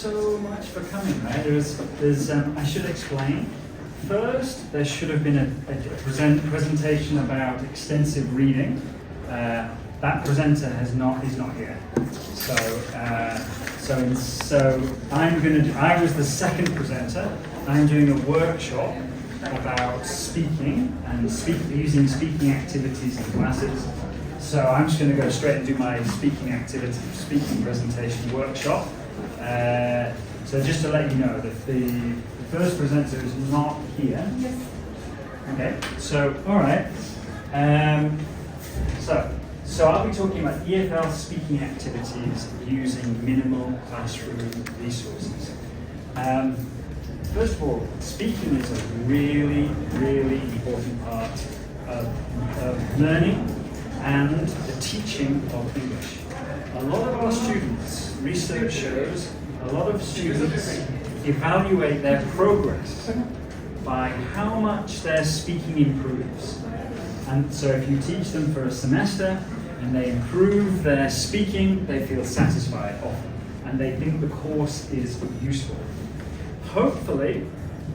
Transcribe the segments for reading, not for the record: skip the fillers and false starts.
so much for coming, right? I should explain. First, there should have been a presentation about extensive reading. That presenter is not here. So I was the second presenter. I'm doing a workshop about speaking and using speaking activities in classes. So I'm just going to go straight and do my speaking presentation workshop. So just to let you know that the first presenter is not here. Yes. Okay. So all right. So I'll be talking about EFL speaking activities using minimal classroom resources. First of all, speaking is a really, really important part of learning and the teaching of English. A lot of our students, research shows, a lot of students evaluate their progress by how much their speaking improves. And so if you teach them for a semester and they improve their speaking, they feel satisfied often, and they think the course is useful. Hopefully,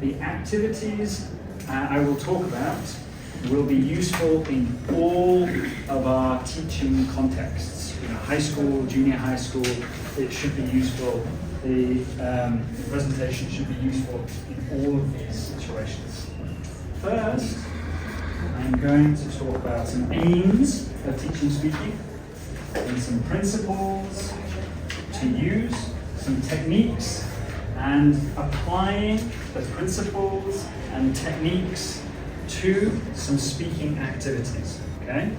the activities I will talk about will be useful in all of our teaching contexts. You know, high school, junior high school, it should be useful. The presentation should be useful in all of these situations. First, I'm going to talk about some aims of teaching speaking and some principles to use, some techniques, and applying the principles and techniques to some speaking activities, okay?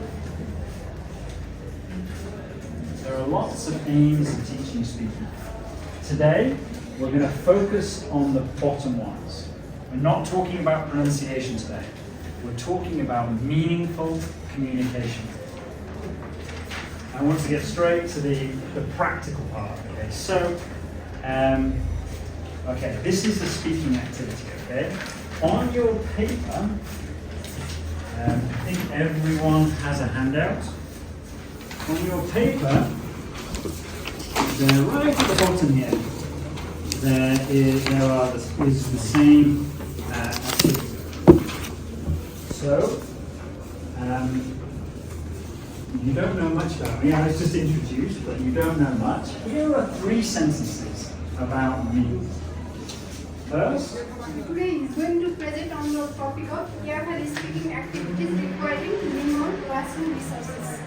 There are lots of aims of teaching speaking. Today, we're going to focus on the bottom ones. We're not talking about pronunciation today. We're talking about meaningful communication. I want to get straight to the practical part, okay? So, okay, this is the speaking activity, okay? On your paper, I think everyone has a handout. On your paper, right at the bottom here, there is the same activity. So, you don't know much about me. I was just introduced, but you don't know much. Here are 3 sentences about me. First, Today is going to present on the topic of EFL speaking activities requiring minimal classroom resources.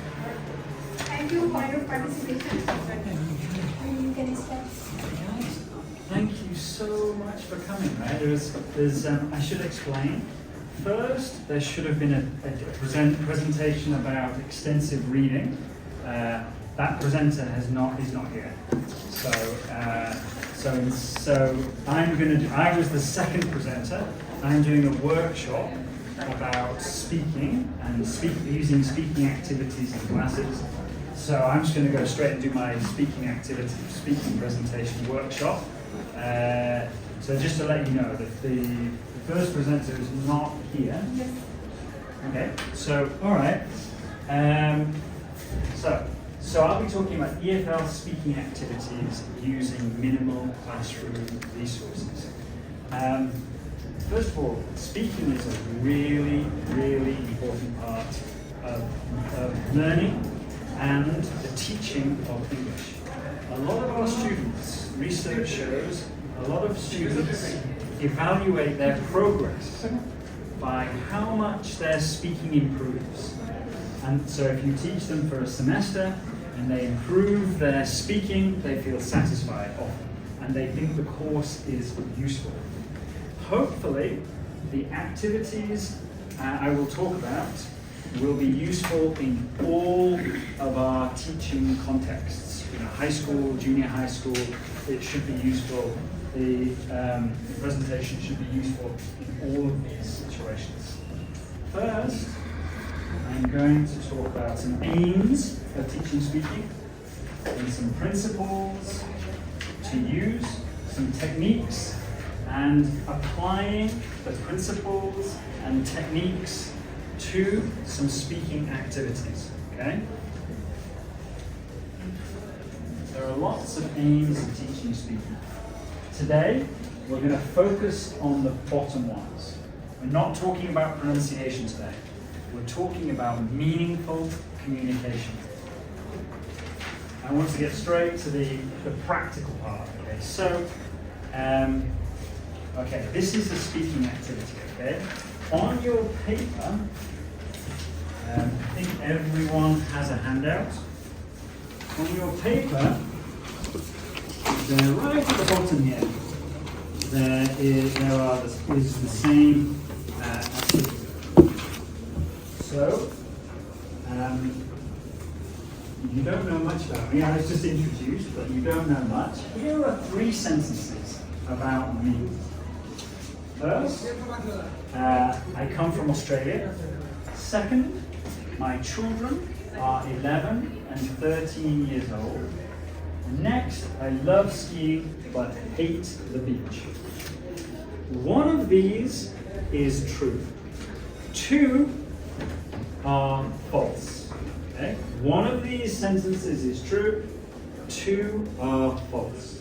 Thank you for your participation. You can start. Thank you so much for coming. Right? I should explain. First, there should have been a presentation about extensive reading. That presenter is not here. So I was the second presenter. I'm doing a workshop about speaking and using speaking activities in classes. So I'm just going to go straight and do my speaking presentation workshop. So just to let you know that the first presenter is not here. Yes. Okay. So all right. So I'll be talking about EFL speaking activities using minimal classroom resources. First of all, speaking is a really, really important part of learning and the teaching of English. A lot of our students, research shows, a lot of students evaluate their progress by how much their speaking improves. And so if you teach them for a semester and they improve their speaking, they feel satisfied often, and they think the course is useful. Hopefully, the activities I will talk about will be useful in all of our teaching contexts. You know, high school, junior high school, it should be useful. The presentation should be useful in all of these situations. First, I'm going to talk about some aims of teaching speaking and some principles to use, some techniques, and applying the principles and techniques to some speaking activities, okay? There are lots of aims of teaching speaking. Today, we're going to focus on the bottom ones. We're not talking about pronunciation today. We're talking about meaningful communication. I want to get straight to the practical part. Okay, so, okay, this is a speaking activity. Okay, on your paper, I think everyone has a handout. On your paper, right at the bottom here, there is the same activity. So, you don't know much about me. I was just introduced, but you don't know much. Here are 3 sentences about me. First, I come from Australia. Second, my children are 11 and 13 years old. Next, I love skiing but hate the beach. One of these is true. 2 are false. Okay? One of these sentences is true. 2 are false.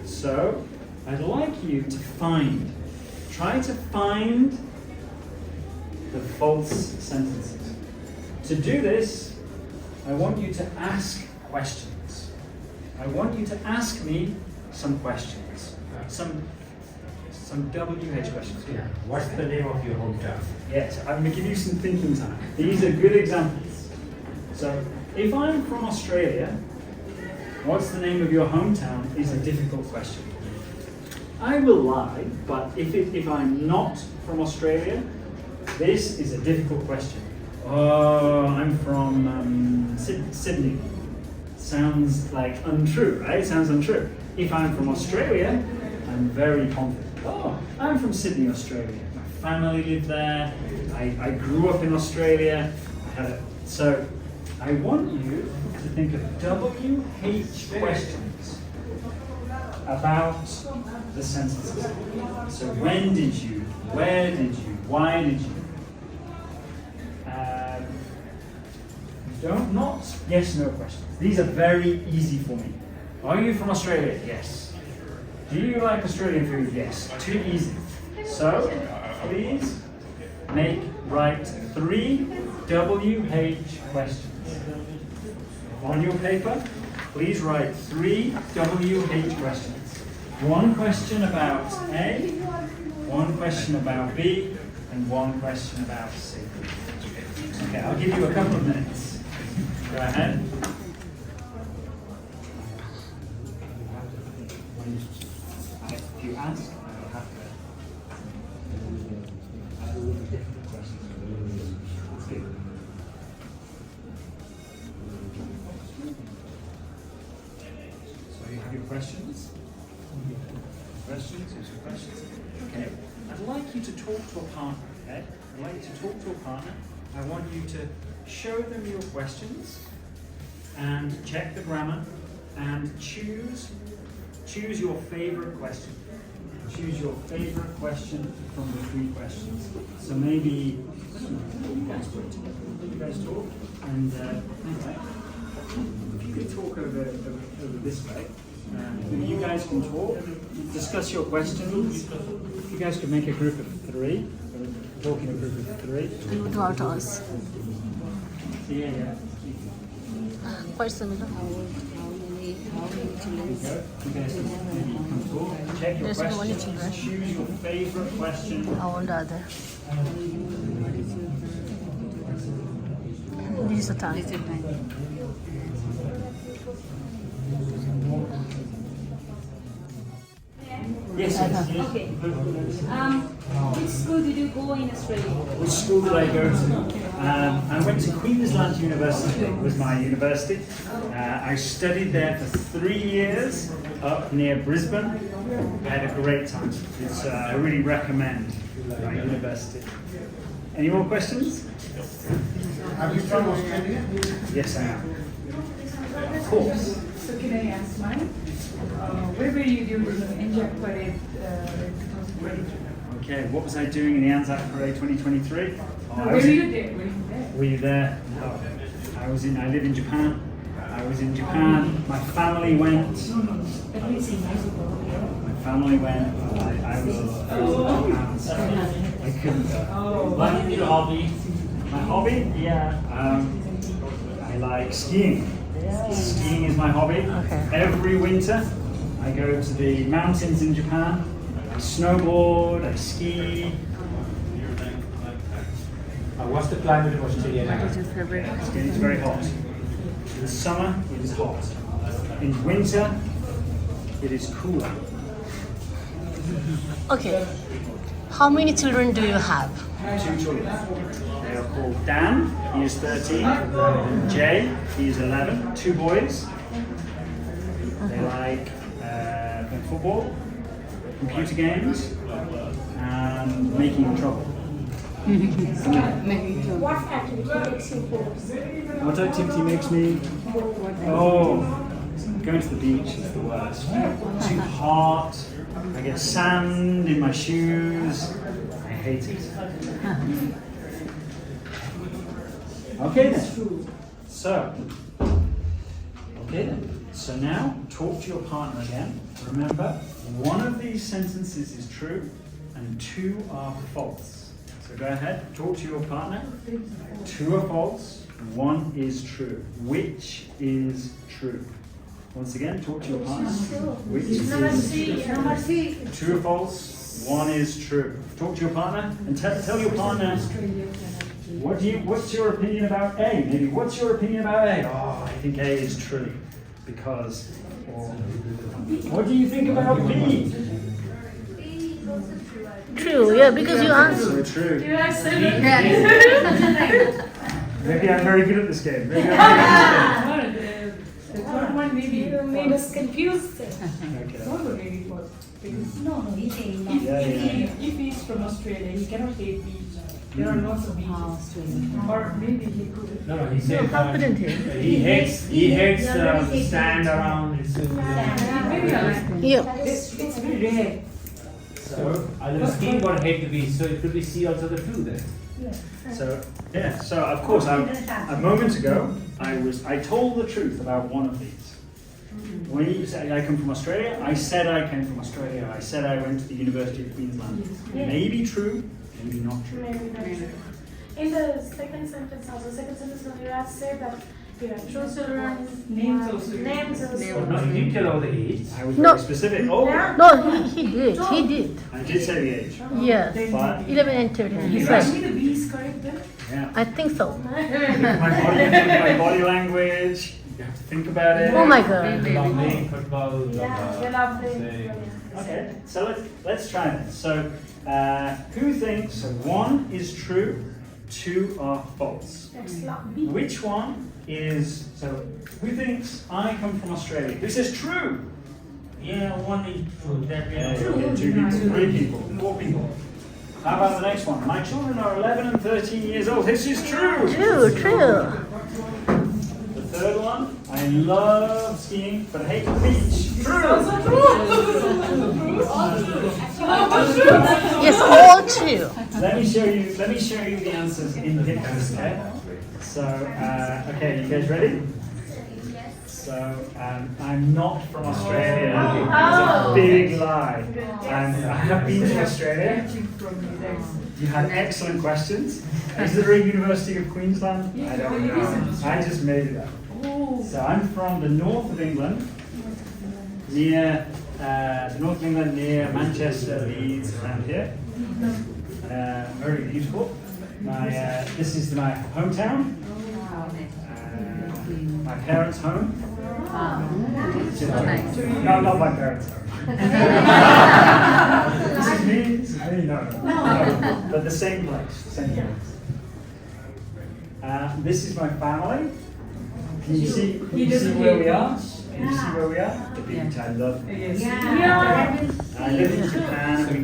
So, I'd like you to try to find the false sentences. To do this, I want you to ask questions. I want you to ask me some questions. Some WH questions. Yeah. What's the name of your hometown? Yes, I'm going to give you some thinking time. These are good examples. So, if I'm from Australia, what's the name of your hometown is a difficult question. I will lie, but if I'm not from Australia, this is a difficult question. Oh, I'm from Sydney. Sounds like untrue, right? Sounds untrue. If I'm from Australia, I'm very confident. Oh, I'm from Sydney, Australia. My family lived there. I grew up in Australia. So I want you to think of WH questions about the sentences. So when did you? Where did you? Why did you? Not yes/no questions. These are very easy for me. Are you from Australia? Yes. Do you like Australian food? Yes. Too easy. So, please write 3 WH questions. On your paper, please write 3 WH questions. 1 question about A, 1 question about B, and 1 question about C. Okay, I'll give you a couple of minutes. Go ahead. If you ask, I will have to add all the different questions. Let's do it. So you have your questions? Questions? Here's your questions. Okay. I'd like you to talk to a partner, okay? I'd like you to talk to a partner. I want you to show them your questions and check the grammar and choose your favorite question. Choose your favorite question from the 3 questions. So maybe you guys talk and anyway, if you could talk over this way. You guys can talk, discuss your questions. You guys could make a group of 3. Talk in a group of 3. You do outdoors. Yeah. Personal. There you go. You guys can talk. Check your There's only questions. children. Choose your favorite question. I want the other. This is the time. Yes. Okay. Which school did you go in Australia? Which school did I go to? I went to Queensland University. It was my university. I studied there for 3 years up near Brisbane. I had a great time. I really recommend my university. Any more questions? Are you from Australia? Yes, I am. Of course. So can I ask mine? Where were you during the Anzac Parade 2023? Okay, what was I doing in the Anzac Parade 2023? Were you there? Were you there? No. I live in Japan. I was in Japan. My family went. At least in Mexico. My family went. I was in Japan, so I couldn't go. What's your hobby? My hobby? Yeah. I like skiing. Skiing is my hobby. Okay. Every winter, I go to the mountains in Japan. I snowboard, I ski. What's the climate of Australia like? What's your favorite? It's very hot. In the summer, it is hot. In winter, it is cooler. Okay. How many children do you have? 2 children. They are called Dan, he is 13, and Jay, he is 11. 2 boys. They like playing football, computer games, and making trouble. What activity makes you pose? What activity makes me? Oh, going to the beach is the worst. Too hot. I get sand in my shoes. I hate it. Okay then. So now talk to your partner again. Remember, one of these sentences is true and 2 are false. So go ahead, talk to your partner. 2 are false, 1 is true. Which is true? Once again, talk to your partner. Which is Number true? C. Number C. 2 are false, 1 is true. Talk to your partner and tell your partner. What's your opinion about A? Maybe what's your opinion about A? Oh, I think A is true because. Or, what do you think about B? True, yeah, because you answered. So true. You are so Maybe I'm very good at this game. Maybe I'm very good at The third one maybe. You made us confused. this game. Okay. Third one maybe first. Because He's saying if he's from Australia, he cannot hate beach. There are lots of beaches. Or maybe he could. No, he said Confident here. he hates the sand around. It's Maybe I like Yeah. it's very rare. so the skiing got hate the beach, so it could be C also the true then. So yeah. So of course, a moment ago, I told the truth about one of these. When you say I come from Australia, I said I came from Australia. I said I went to the University of Queensland. Maybe true, maybe not true. In the second sentence also, when you have said that you have two children, Names also. names also. Oh, no, he didn't tell all the age. I was No. very specific. Oh, No, he did. He did. I did say the age. Yes. But 11 and 13. He Is said. actually the B is correct then? yeah, I think so. my body language. You have to think about it. Oh my god. Love playing football. Yeah, they love the. Okay, so let's try this. So, who thinks 1 is true, 2 are false? That's not B. Which one is, so who thinks I come from Australia? Who says true? Yeah, 1 is true. That we Okay, know. 2 people, 3 people, 4 people. How about the next one? My children are 11 and 13 years old. This is true. True, true. The third one, I love skiing, but I hate the beach. True. Yes, all true. Let me show you the answers in pictures, okay? So, okay, you guys ready? So, I'm not from Australia. It's a big lie. I have been to Australia. You had excellent questions. Is there a University of Queensland? I don't know. I just made it up. So I'm from the north of England, near near Manchester, Leeds, around here. Very beautiful. This is my hometown. My parents' home. No, not my parents' home. This is me. No. But the same place. This is my family. Can you see where we are? Can you see where we are? The beach. I love it. I live in Japan. We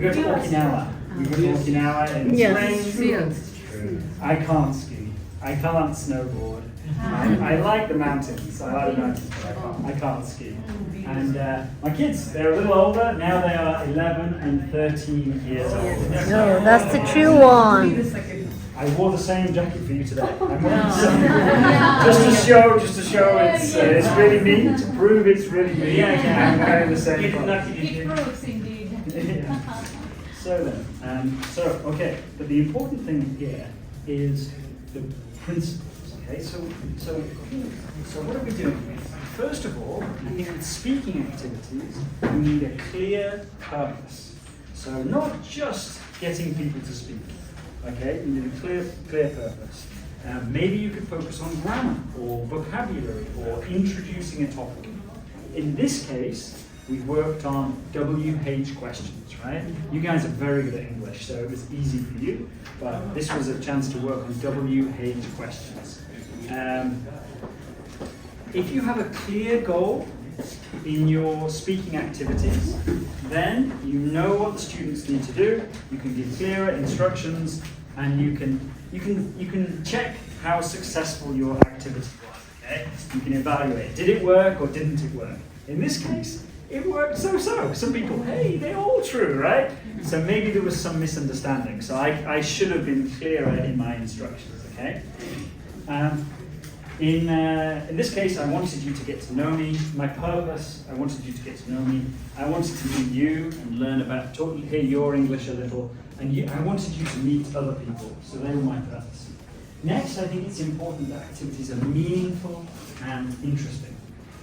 go to Okinawa. We go to Okinawa in spring. I can't ski. I can't snowboard. I like the mountains. I like the mountains, but I can't ski. And my kids, they're a little older. Now they are 11 and 13 years old. No, that's the true one. I wore the same jacket for you today. I'm wearing the same. Just to show it's really neat, to prove it's really neat. I'm wearing the same. It proves indeed. Yeah. So then, okay, but the important thing here is the principles. Okay, so what are we doing here? First of all, I think with speaking activities, we need a clear purpose. So not just getting people to speak. Okay, you need a clear purpose. Maybe you could focus on grammar or vocabulary or introducing a topic. In this case, we worked on WH questions, right? You guys are very good at English, so it was easy for you, but this was a chance to work on WH questions. If you have a clear goal in your speaking activities, then you know what the students need to do, you can give clearer instructions, and you can check how successful your activity was, okay? You can evaluate, did it work or didn't it work? In this case, it worked so-so. Some people, hey, they're all true, right? So maybe there was some misunderstanding. So I should have been clearer in my instructions, okay? In this case, I wanted you to get to know me. My purpose, I wanted you to get to know me. I wanted to meet you and learn about, hear your English a little. And I wanted you to meet other people. So they were my purpose. Next, I think it's important that activities are meaningful and interesting.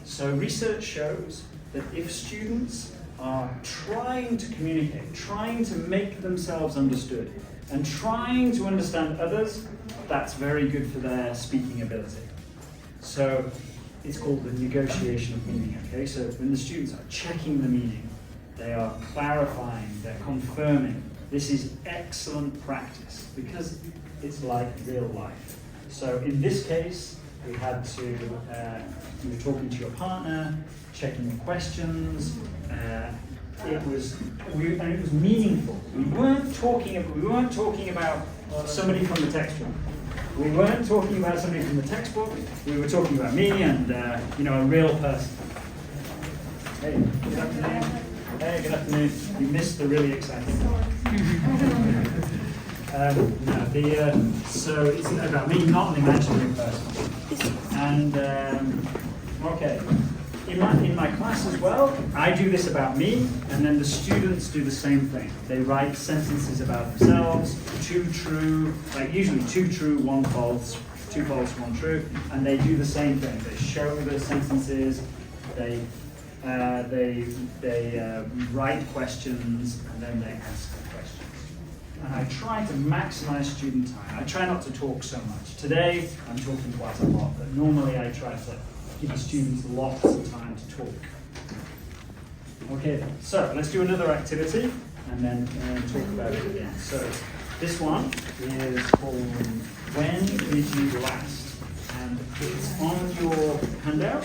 So research shows that if students are trying to communicate, trying to make themselves understood, and trying to understand others, that's very good for their speaking ability. So it's called the negotiation of meaning, okay? So when the students are checking the meaning, they are clarifying, they're confirming. This is excellent practice because it's like real life. So in this case, we had to, you were talking to your partner, checking the questions, it was meaningful. We weren't talking about somebody from the textbook. We weren't talking about somebody from the textbook. We were talking about me and a real person. Hey, good afternoon. Hey, good afternoon. You missed the really exciting part. So it's about me, not an imaginary person. And okay. In my class as well, I do this about me, and then the students do the same thing. They write sentences about themselves, 2 true, like usually 2 true, 1 false, 2 false, 1 true, and they do the same thing. They show the sentences, they write questions, and then they ask the questions. And I try to maximize student time. I try not to talk so much. Today, I'm talking quite a lot, but normally I try to give the students lots of time to talk. Okay then, so let's do another activity and then talk about it again. So this one is called When Did You Last? And it's on your handout.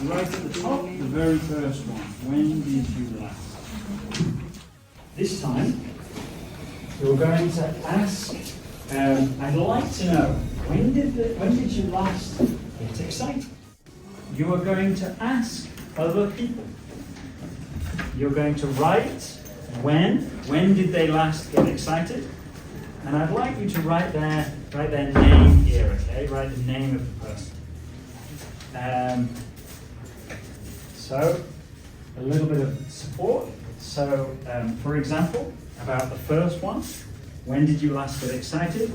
Right at the top, the very first one. When did you last? This time, you're going to ask, I'd like to know, when did you last get excited? You are going to ask other people. You're going to write when did they last get excited? And I'd like you to write their name here, okay? Write the name of the person. So, a little bit of support. So, for example, about the first one, when did you last get excited?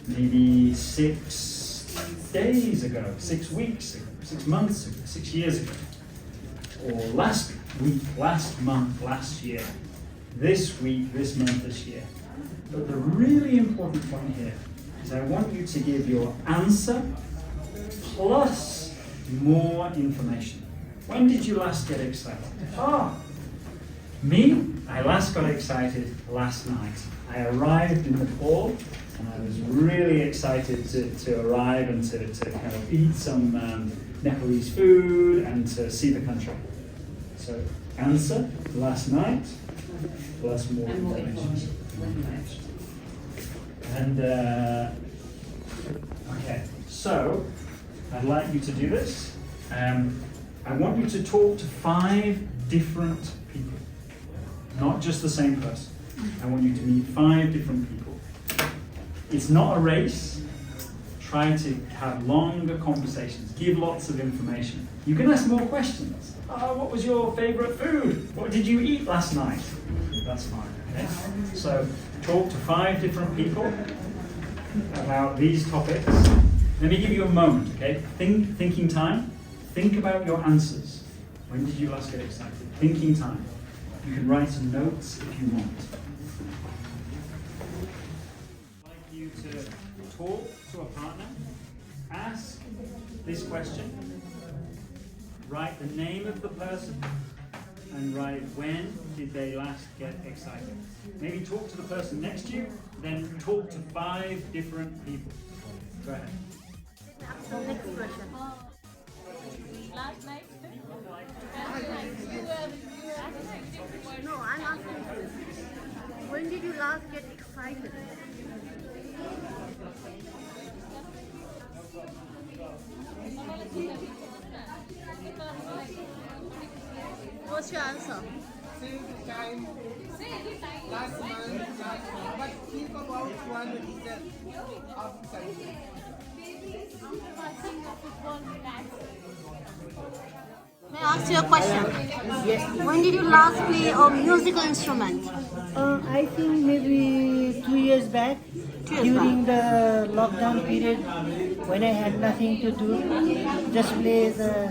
Maybe 6 days ago, 6 weeks ago, 6 months ago, 6 years ago. Or last week, last month, last year. This week, this month, this year. But the really important point here is I want you to give your answer plus more information. When did you last get excited? Me, I last got excited last night. I arrived in Nepal and I was really excited to arrive and to kind of eat some Nepalese food and to see the country. So, answer, last night, plus more information. And, okay, so, I'd like you to do this. I want you to talk to 5 different people, not just the same person. I want you to meet 5 different people. It's not a race. Try to have longer conversations. Give lots of information. You can ask more questions. What was your favorite food? What did you eat last night? That's fine, okay? So talk to 5 different people about these topics. Let me give you a moment, okay? Thinking time. Think about your answers. When did you last get excited? Thinking time. You can write some notes if you want. I'd like you to talk to a partner. Ask this question. Write the name of the person and write when did they last get excited. Maybe talk to the person next to you, then talk to 5 different people. Go ahead. Next question. Last night? No, I'm asking you. When did you last get excited? What's your answer? Same time last month, but think about one reason of excitement. May I ask you a question? Yes. When did you last play a musical instrument? I think maybe 2 years back, 2 years during the lockdown period, when I had nothing to do, just play the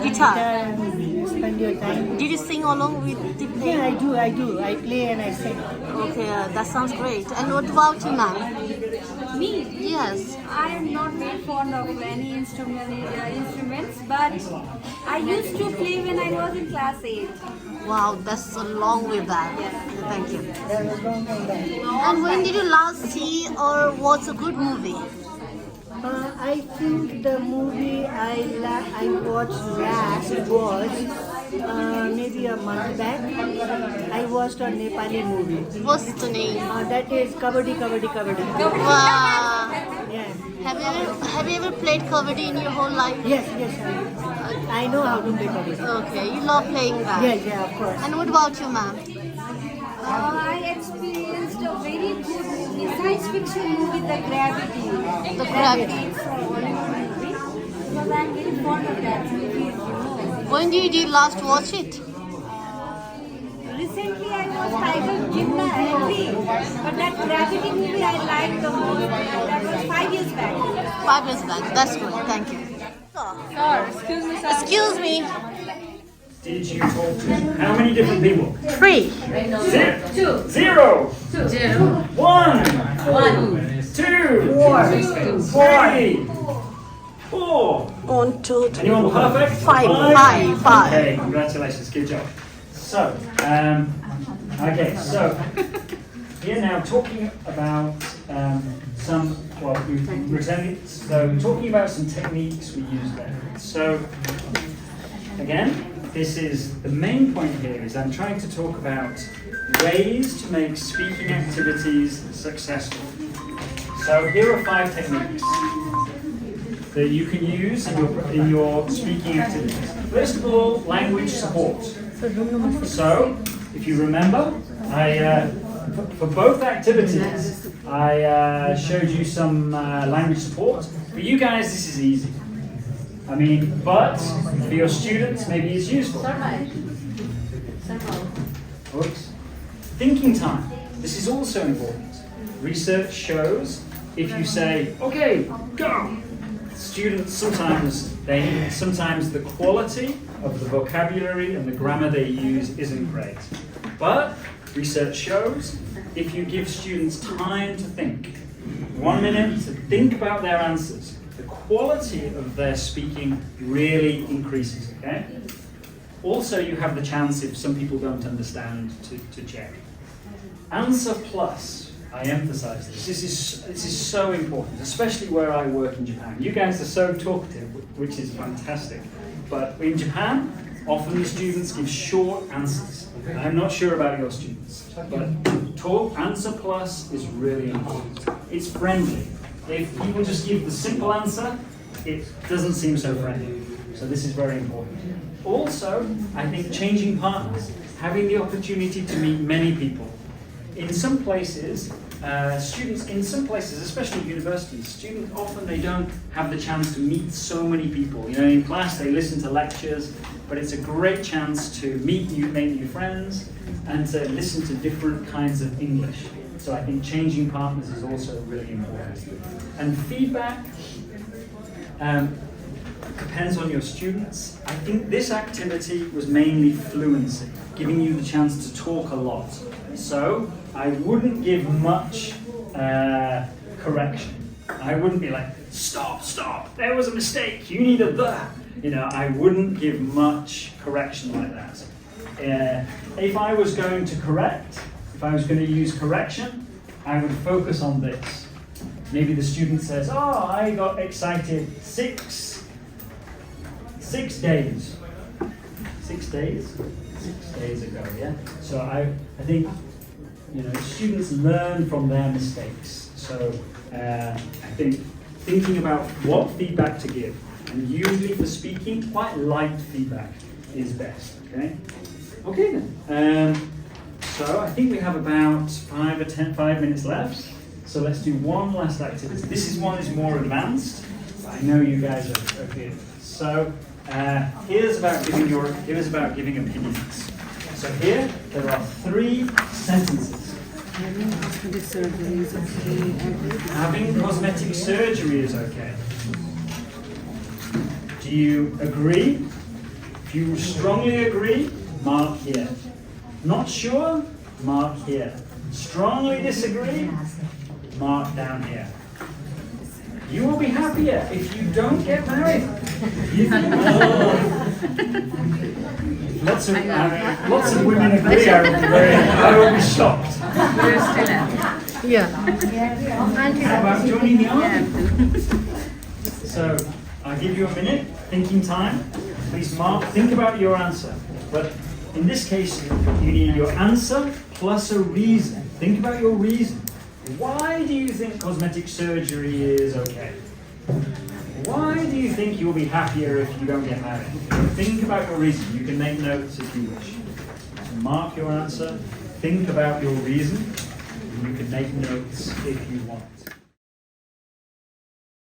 Guitar. and spend your time. Did you sing along with the play? Yeah, I do. I play and I sing. Okay, that sounds great. And what about you, ma'am? Me? Yes. I am not very fond of any instruments, but I used to play when I was in class 8. Wow, that's a long way back. Thank you. That was long time back. And when did you last see or watch a good movie? I think the movie I watched last was maybe a month back. I watched a Nepali movie. What's the name? That is Kabaddi Kabaddi Kabaddi. Wow. Yeah. Have you ever played kabaddi in your whole life? Yes. I know how to play kabaddi. Okay, you love playing that. Yeah, of course. And what about you, ma'am? I experienced a very good movie, science fiction movie, The Gravity. The Gravity. It's a Hollywood movie. Because I'm very fond of that movie, When did you last watch it? Recently I watched Tiger Gymna, but that Gravity movie I liked the most. That was 5 years back. 5 years back. That's great. Thank you. Sir, excuse me, sir. Excuse me. Did you talk to how many different people? 3. 0. 1. 2. 3. 4. 1, 2, 3. Anyone perfect? 5. Okay, congratulations, good job. So, so here now talking about talking about some techniques we use there. So, again, this is the main point here is I'm trying to talk about ways to make speaking activities successful. So here are 5 techniques that you can use in your speaking activities. First of all, language support. So, if you remember, for both activities, I showed you some language support. For you guys, this is easy. But for your students, maybe it's useful. Oops. Thinking time. This is also important. Research shows if you say, okay, go, students sometimes the quality of the vocabulary and the grammar they use isn't great. But research shows if you give students time to think, 1 minute to think about their answers, the quality of their speaking really increases, okay? Also, you have the chance, if some people don't understand, to check. Answer plus, I emphasize this. This is so important, especially where I work in Japan. You guys are so talkative, which is fantastic. But in Japan, often the students give short answers. I'm not sure about your students, but answer plus is really important. It's friendly. If people just give the simple answer, it doesn't seem so friendly. So this is very important. Also, I think changing partners, having the opportunity to meet many people. In some places, students in some places, especially universities, students often they don't have the chance to meet so many people. You know, in class they listen to lectures, but it's a great chance to make new friends, and to listen to different kinds of English. So I think changing partners is also really important. And feedback depends on your students. I think this activity was mainly fluency, giving you the chance to talk a lot. So I wouldn't give much correction. I wouldn't be like, stop, there was a mistake, you need a the. You know, I wouldn't give much correction like that. If I was going to correct, if I was going to use correction, I would focus on this. Maybe the student says, oh, I got excited 6 days. 6 days? 6 days ago, yeah? So I think, you know, students learn from their mistakes. So I think thinking about what feedback to give, and usually for speaking, quite light feedback is best, okay? Okay then. So I think we have about 5 minutes left. So let's do one last activity. This one is more advanced. I know you guys are good. So here's about giving opinions. So here there are 3 sentences. Having cosmetic surgery is okay. Do you agree? If you strongly agree, mark here. Not sure? Mark here. Strongly disagree? Mark down here. You will be happier if you don't get married. Lots of women agree. I will be shocked. Yeah. How about joining the army? So I'll give you a minute, thinking time. Please think about your answer. But in this case, you need your answer plus a reason. Think about your reason. Why do you think cosmetic surgery is okay? Why do you think you'll be happier if you don't get married? Think about your reason. You can make notes if you wish. So mark your answer, think about your reason, and you can make notes if you want.